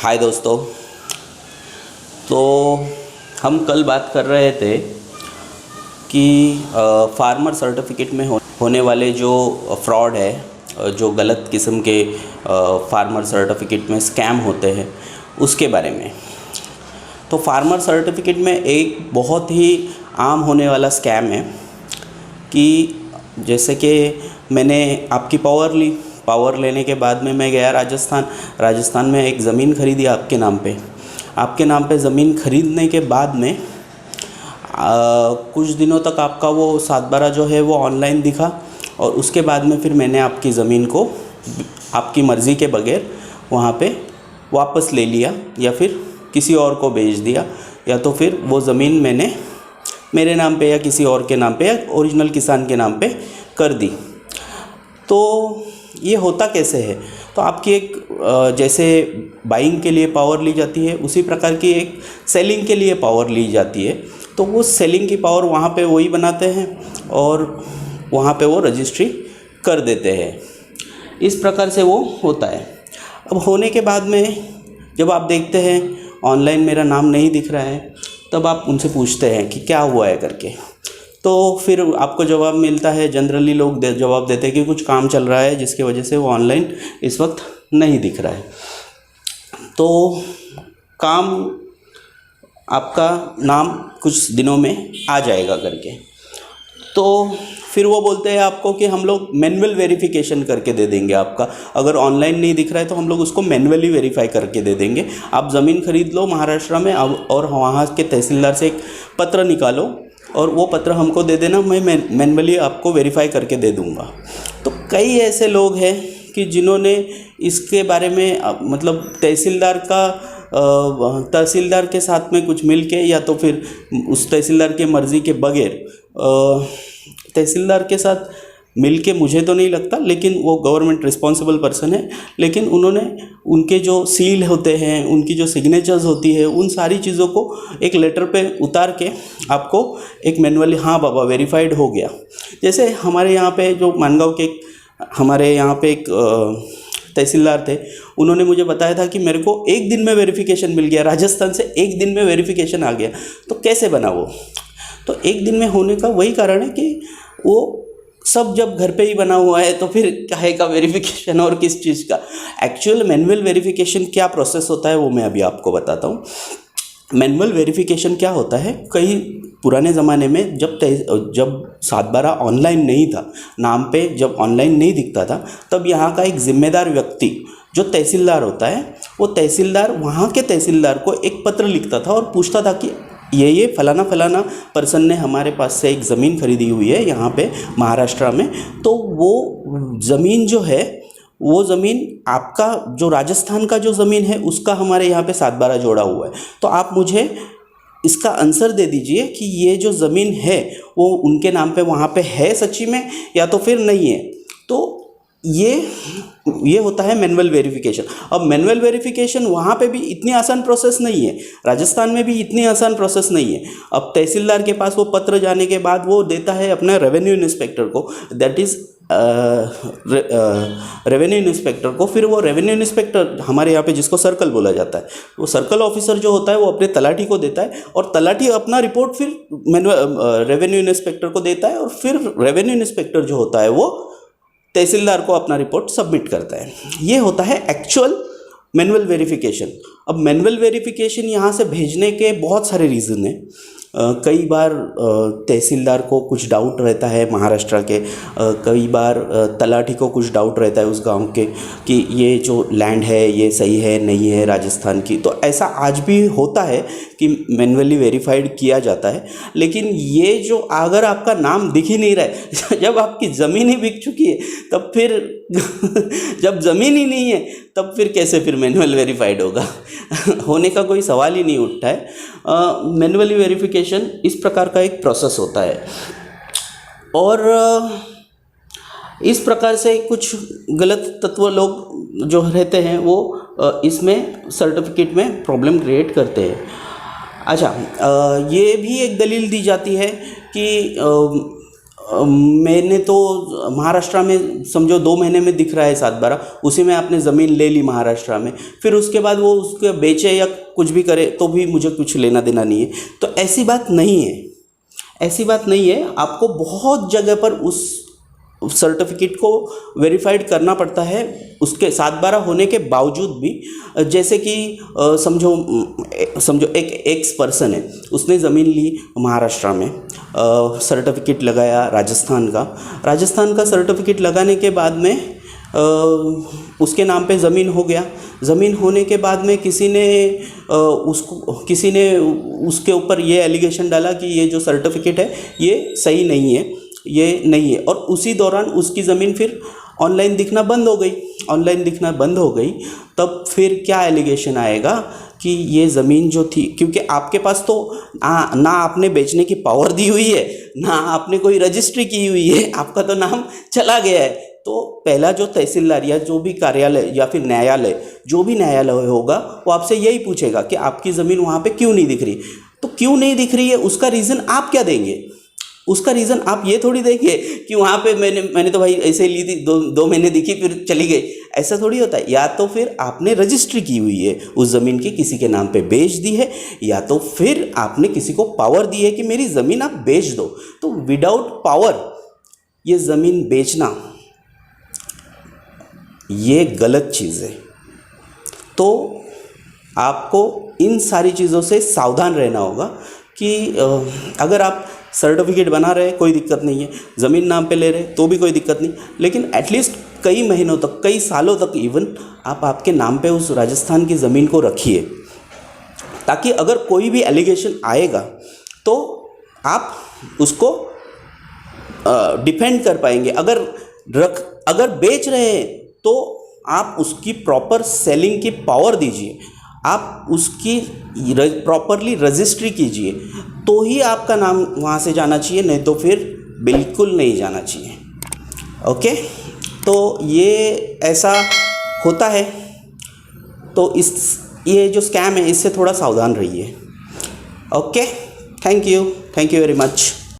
हाय दोस्तों। तो हम कल बात कर रहे थे कि फार्मर सर्टिफिकेट में होने वाले जो फ्रॉड है, जो गलत किस्म के फार्मर सर्टिफिकेट में स्कैम होते हैं उसके बारे में। तो फार्मर सर्टिफिकेट में एक बहुत ही आम होने वाला स्कैम है कि जैसे कि मैंने आपकी पावर लेने के बाद में मैं गया राजस्थान में एक ज़मीन ख़रीदी आपके नाम पे ज़मीन ख़रीदने के बाद में कुछ दिनों तक आपका वो 7/12 जो है वो ऑनलाइन दिखा, और उसके बाद में फिर मैंने आपकी ज़मीन को आपकी मर्ज़ी के बगैर वहाँ पे वापस ले लिया, या फिर किसी और को बेच दिया, या तो फिर वो ज़मीन मैंने मेरे नाम पे या किसी और के नाम पे या ओरिजिनल किसान के नाम पे कर दी। तो ये होता कैसे है? तो आपकी एक जैसे बाइंग के लिए पावर ली जाती है, उसी प्रकार की एक सेलिंग के लिए पावर ली जाती है। तो वो सेलिंग की पावर वहाँ पे वही बनाते हैं और वहाँ पे वो रजिस्ट्री कर देते हैं। इस प्रकार से वो होता है। अब होने के बाद में जब आप देखते हैं ऑनलाइन मेरा नाम नहीं दिख रहा है, तब आप उनसे पूछते हैं कि क्या हुआ है करके। तो फिर आपको जवाब मिलता है, जनरली लोग जवाब देते हैं कि कुछ काम चल रहा है जिसकी वजह से वो ऑनलाइन इस वक्त नहीं दिख रहा है। तो काम आपका नाम कुछ दिनों में आ जाएगा करके। तो फिर वो बोलते हैं आपको कि हम लोग मैनुअल वेरिफिकेशन करके दे देंगे आपका। अगर ऑनलाइन नहीं दिख रहा है तो हम लोग उसको मैनुअली वेरीफाई करके दे देंगे। आप ज़मीन खरीद लो महाराष्ट्र में और वहाँ के तहसीलदार से एक पत्र निकालो और वो पत्र हमको दे देना, मैं मैनुअली आपको वेरीफाई करके दे दूँगा। तो कई ऐसे लोग हैं कि जिन्होंने इसके बारे में मतलब तहसीलदार के साथ में कुछ मिल के, या तो फिर उस तहसीलदार के मर्ज़ी के बगैर तहसीलदार के साथ मिल के, मुझे तो नहीं लगता, लेकिन वो गवर्नमेंट रिस्पॉन्सिबल पर्सन है, लेकिन उन्होंने उनके जो सील होते हैं, उनकी जो सिग्नेचर्स होती है, उन सारी चीज़ों को एक लेटर पे उतार के आपको एक मैनुअली, हाँ बाबा वेरीफाइड हो गया। जैसे हमारे यहाँ पे जो मानगांव के हमारे यहाँ पे एक तहसीलदार थे, उन्होंने मुझे बताया था कि मेरे को एक दिन में वेरिफिकेशन मिल गया, राजस्थान से एक दिन में वेरिफिकेशन आ गया। तो कैसे बना वो? तो एक दिन में होने का वही कारण है कि वो सब जब घर पे ही बना हुआ है, तो फिर काहे का वेरिफिकेशन और किस चीज़ का? एक्चुअल मैनुअल वेरिफिकेशन क्या प्रोसेस होता है वो मैं अभी आपको बताता हूँ। मैनुअल वेरिफिकेशन क्या होता है, कई पुराने ज़माने में जब 7/12 ऑनलाइन नहीं था, नाम पे जब ऑनलाइन नहीं दिखता था, तब यहाँ का एक ज़िम्मेदार व्यक्ति जो तहसीलदार होता है, वो तहसीलदार वहाँ के तहसीलदार को एक पत्र लिखता था और पूछता था कि ये फलाना पर्सन ने हमारे पास से एक ज़मीन खरीदी हुई है यहाँ पे महाराष्ट्र में, तो वो ज़मीन जो है, वो ज़मीन आपका जो राजस्थान का जो ज़मीन है उसका हमारे यहाँ पे 7/12 जोड़ा हुआ है। तो आप मुझे इसका आंसर दे दीजिए कि ये जो ज़मीन है वो उनके नाम पे वहाँ पे है सच्ची में, या तो फिर नहीं है। तो ये होता है मैनुअल वेरिफिकेशन। अब मैनुअल वेरिफिकेशन वहाँ पे भी इतनी आसान प्रोसेस नहीं है, राजस्थान में भी इतनी आसान प्रोसेस नहीं है। अब तहसीलदार के पास वो पत्र जाने के बाद वो देता है अपने रेवेन्यू इंस्पेक्टर को, दैट इज़ रेवेन्यू इंस्पेक्टर को। फिर वो रेवेन्यू इंस्पेक्टर हमारे यहाँ पे जिसको सर्कल बोला जाता है, वो सर्कल ऑफिसर जो होता है वो अपने तलाठी को देता है, और तलाठी अपना रिपोर्ट फिर रेवेन्यू इंस्पेक्टर को देता है, और फिर रेवेन्यू इंस्पेक्टर जो होता है वो तहसीलदार को अपना रिपोर्ट सबमिट करता है। ये होता है एक्चुअल मैनुअल वेरिफिकेशन। अब मैनुअल वेरिफिकेशन यहाँ से भेजने के बहुत सारे रीज़न हैं। कई बार तहसीलदार को कुछ डाउट रहता है महाराष्ट्र के, कई बार तलाठी को कुछ डाउट रहता है उस गांव के कि ये जो लैंड है ये सही है नहीं है राजस्थान की। तो ऐसा आज भी होता है कि मैनुअली वेरीफाइड किया जाता है। लेकिन ये जो अगर आपका नाम दिख ही नहीं रहा है जब आपकी ज़मीन ही बिक चुकी है, तब फिर जब ज़मीन ही नहीं है तब फिर कैसे फिर मैनुअल वेरीफाइड होगा? होने का कोई सवाल ही नहीं उठता है। मैनुअली वेरिफिकेशन इस प्रकार का एक प्रोसेस होता है, और इस प्रकार से कुछ गलत तत्व लोग जो रहते हैं वो इसमें सर्टिफिकेट में प्रॉब्लम क्रिएट करते हैं। अच्छा, ये भी एक दलील दी जाती है कि मैंने तो महाराष्ट्र में समझो 2 महीने में दिख रहा है 7-12, उसी में आपने ज़मीन ले ली महाराष्ट्र में, फिर उसके बाद वो उसको बेचे या कुछ भी करे तो भी मुझे कुछ लेना देना नहीं है। तो ऐसी बात नहीं है, ऐसी बात नहीं है। आपको बहुत जगह पर उस सर्टिफिकेट को वेरीफाइड करना पड़ता है, उसके 7-12 होने के बावजूद भी। जैसे कि समझो एक एक्स पर्सन है, उसने ज़मीन ली महाराष्ट्र में, सर्टिफिकेट लगाया राजस्थान का सर्टिफिकेट लगाने के बाद में उसके नाम पे ज़मीन हो गया। ज़मीन होने के बाद में किसी ने उसके ऊपर ये एलिगेशन डाला कि ये जो सर्टिफिकेट है ये सही नहीं है, ये नहीं है, और उसी दौरान उसकी ज़मीन फिर ऑनलाइन दिखना बंद हो गई। तब फिर क्या एलिगेशन आएगा कि ये ज़मीन जो थी, क्योंकि आपके पास तो ना आपने बेचने की पावर दी हुई है, ना आपने कोई रजिस्ट्री की हुई है, आपका तो नाम चला गया है। तो पहला जो तहसीलदार या जो भी कार्यालय या फिर न्यायालय, जो भी न्यायालय होगा, वो आपसे यही पूछेगा कि आपकी ज़मीन वहाँ पे क्यों नहीं दिख रही। तो क्यों नहीं दिख रही है उसका रीज़न आप क्या देंगे? उसका रीज़न आप ये थोड़ी देंगे कि वहाँ पे मैंने तो भाई ऐसे ही ली थी, 2 महीने दिखी फिर चली गई, ऐसा थोड़ी होता है। या तो फिर आपने रजिस्ट्री की हुई है उस ज़मीन की, किसी के नाम पे बेच दी है, या तो फिर आपने किसी को पावर दी है कि मेरी ज़मीन आप बेच दो। तो विदाउट पावर ये ज़मीन बेचना ये गलत चीज़ है। तो आपको इन सारी चीज़ों से सावधान रहना होगा कि अगर आप सर्टिफिकेट बना रहे कोई दिक्कत नहीं है, ज़मीन नाम पे ले रहे तो भी कोई दिक्कत नहीं, लेकिन एटलीस्ट कई महीनों तक, कई सालों तक इवन आप आपके नाम पे उस राजस्थान की ज़मीन को रखिए, ताकि अगर कोई भी एलिगेशन आएगा तो आप उसको डिफेंड कर पाएंगे। अगर बेच रहे हैं तो आप उसकी प्रॉपर सेलिंग की पावर दीजिए, आप उसकी प्रॉपरली रजिस्ट्री कीजिए, तो ही आपका नाम वहाँ से जाना चाहिए, नहीं तो फिर बिल्कुल नहीं जाना चाहिए। ओके, तो ये ऐसा होता है। तो ये जो स्कैम है इससे थोड़ा सावधान रहिए। Okay, thank you very much.